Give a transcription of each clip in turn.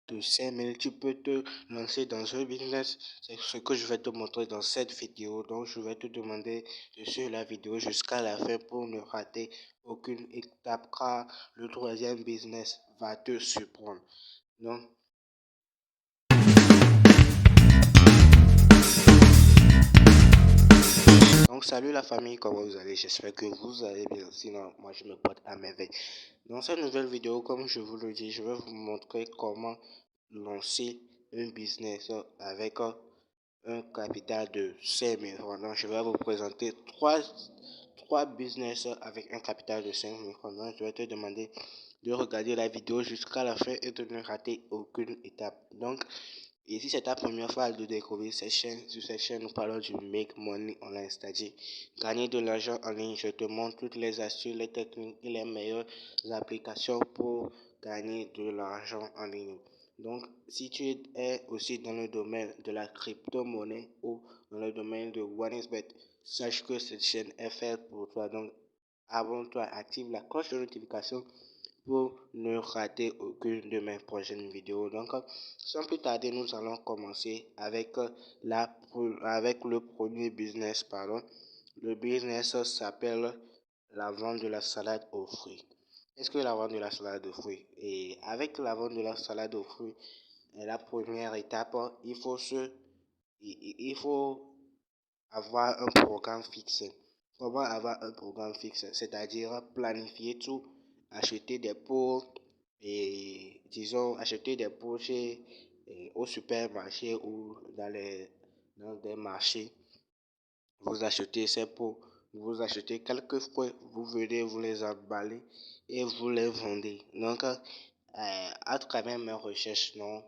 de 5000, tu peux te lancer dans un business. C'est ce que je vais te montrer dans cette vidéo. Donc, je vais te demander de suivre la vidéo jusqu'à la fin pour ne rater aucune étape, car le troisième business va te surprendre. Donc, salut la famille, comment vous allez? J'espère que vous allez bien. Sinon, moi je me porte à merveille. Dans cette nouvelle vidéo, comme je vous le dis, je vais vous montrer comment lancer un business avec un capital de 5000 francs. Donc, je vais vous présenter trois business avec un capital de 5000 francs. Donc, je vais te demander de regarder la vidéo jusqu'à la fin et de ne rater aucune étape. Donc, et si c'est ta première fois de découvrir cette chaîne, sur cette chaîne, nous parlons du Make Money Online, c'est-à-dire gagner de l'argent en ligne. Je te montre toutes les astuces, les techniques et les meilleures applications pour gagner de l'argent en ligne. Donc, si tu es aussi dans le domaine de la crypto-monnaie ou dans le domaine de OneXBet, sache que cette chaîne est faite pour toi. Donc, abonne-toi, active la cloche de notification pour ne rater aucune de mes prochaines vidéos. Donc, sans plus tarder, nous allons commencer avec, avec le premier business. Le business s'appelle la vente de la salade aux fruits. Qu'est-ce que la vente de la salade aux fruits? Et avec la vente de la salade aux fruits, la première étape, il faut avoir un programme fixe. Comment avoir un programme fixe? C'est-à-dire planifier tout, acheter des pots et disons acheter des pots au supermarché ou dans des marchés. Vous achetez ces pots, vous achetez quelques fruits, vous venez, vous les emballez et vous les vendez. Donc, à travers mes recherches, non,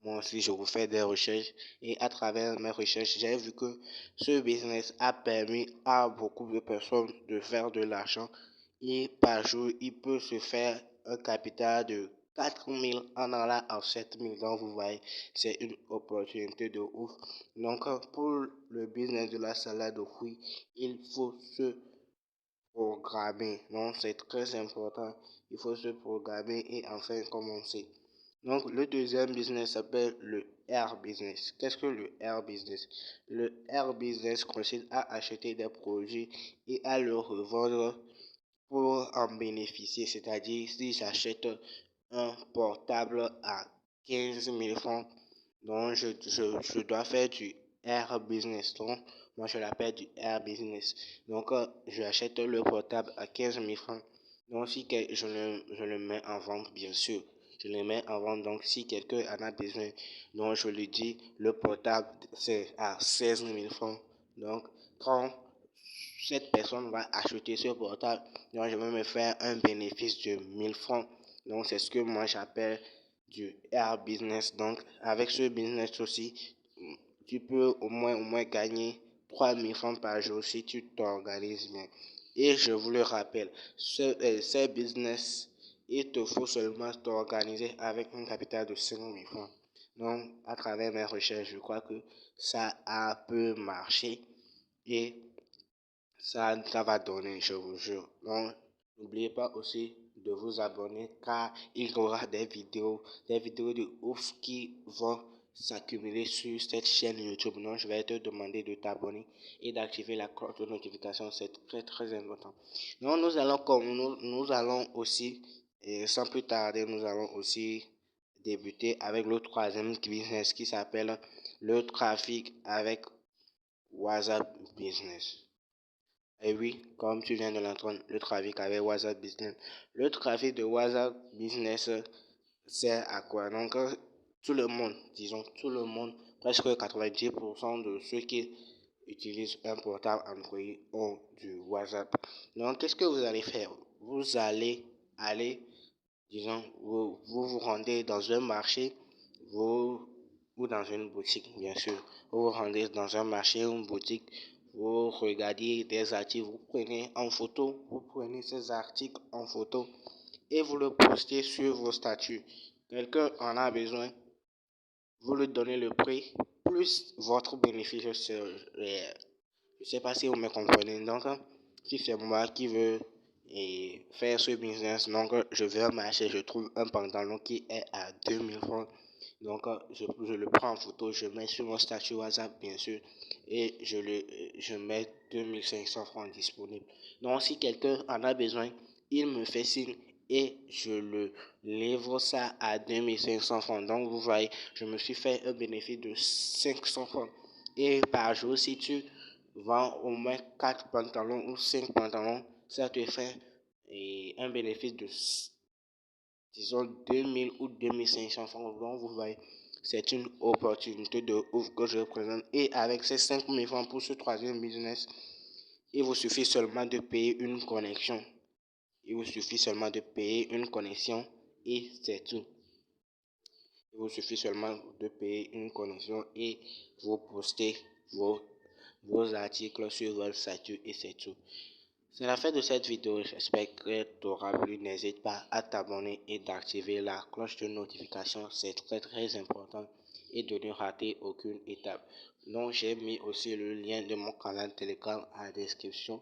moi aussi, je vous fais des recherches et à travers mes recherches, j'ai vu que ce business a permis à beaucoup de personnes de faire de l'argent et par jour, il peut se faire un capital de 4000 en allant à 7000. Donc, vous voyez, c'est une opportunité de ouf. Donc, pour le business de la salade aux fruits, il faut se programmer. Donc, c'est très important. Il faut se programmer et enfin commencer. Donc, le deuxième business s'appelle le Air Business. Qu'est-ce que le Air Business? Le Air Business consiste à acheter des produits et à le revendre pour en bénéficier. C'est-à-dire, si j'achète un portable à 15 000 francs, donc je dois faire du Air Business. Donc, moi, je l'appelle du Air Business. Donc, j'achète le portable à 15 000 francs. Donc, si je le mets en vente, bien sûr. Je le mets en vente. Donc, si quelqu'un en a besoin, donc je lui dis, le portable, c'est à 16 000 francs. Donc, quand cette personne va acheter ce portable, donc je vais me faire un bénéfice de 1000 francs. Donc, c'est ce que moi j'appelle du Air Business. Donc, avec ce business aussi, tu peux au moins gagner 3000 francs par jour si tu t'organises bien. Et je vous le rappelle, ces business, il te faut seulement t'organiser avec un capital de 5000 francs. Donc, à travers mes recherches, je crois que ça a un peu marché et ça va donner, je vous jure. Donc, n'oubliez pas aussi de vous abonner car il y aura des vidéos de ouf qui vont s'accumuler sur cette chaîne YouTube. Donc, je vais te demander de t'abonner et d'activer la cloche de notification. C'est très très important. Donc, nous allons aussi, et sans plus tarder, nous allons aussi débuter avec le troisième business qui s'appelle le trafic avec WhatsApp Business. Et oui, comme tu viens de l'entendre, le trafic avec WhatsApp Business. Le trafic de WhatsApp Business sert à quoi? Donc, tout le monde, disons tout le monde, presque 90% de ceux qui utilisent un portable Android ont du WhatsApp. Donc, qu'est-ce que vous allez faire? Vous allez aller, disons, vous rendez dans un marché, ou dans une boutique, bien sûr. Vous vous rendez dans un marché ou une boutique, vous regardez des articles, vous prenez en photo, vous prenez ces articles en photo et vous le postez sur vos statuts. Quelqu'un en a besoin, vous lui donnez le prix plus votre bénéfice. Je ne sais pas si vous me comprenez. Donc, si c'est moi qui veux et faire ce business. Donc, je vais marcher, je trouve un pantalon qui est à 2000 francs. Donc, je le prends en photo, je mets sur mon statut WhatsApp, bien sûr, et je mets 2500 francs disponibles. Donc, si quelqu'un en a besoin, il me fait signe et je le livre ça à 2500 francs. Donc, vous voyez, je me suis fait un bénéfice de 500 francs. Et par jour, si tu vends au moins 4 pantalons ou 5 pantalons, ça te fait un bénéfice de, disons, 2000 ou 2500 francs. Donc, vous voyez, c'est une opportunité de ouf que je représente. Et avec ces 5000 francs pour ce troisième business, il vous suffit seulement de payer une connexion. Il vous suffit seulement de payer une connexion et c'est tout. Il vous suffit seulement de payer une connexion et vous postez vos articles sur votre statut et c'est tout. C'est la fin de cette vidéo, j'espère que t'aura plu. N'hésite pas à t'abonner et d'activer la cloche de notification, c'est très important et de ne rater aucune étape. Donc j'ai mis aussi le lien de mon canal Telegram à la description,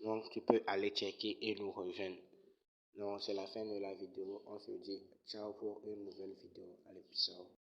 donc tu peux aller checker et nous rejoindre. Donc c'est la fin de la vidéo, on se dit ciao pour une nouvelle vidéo. Allez, ciao.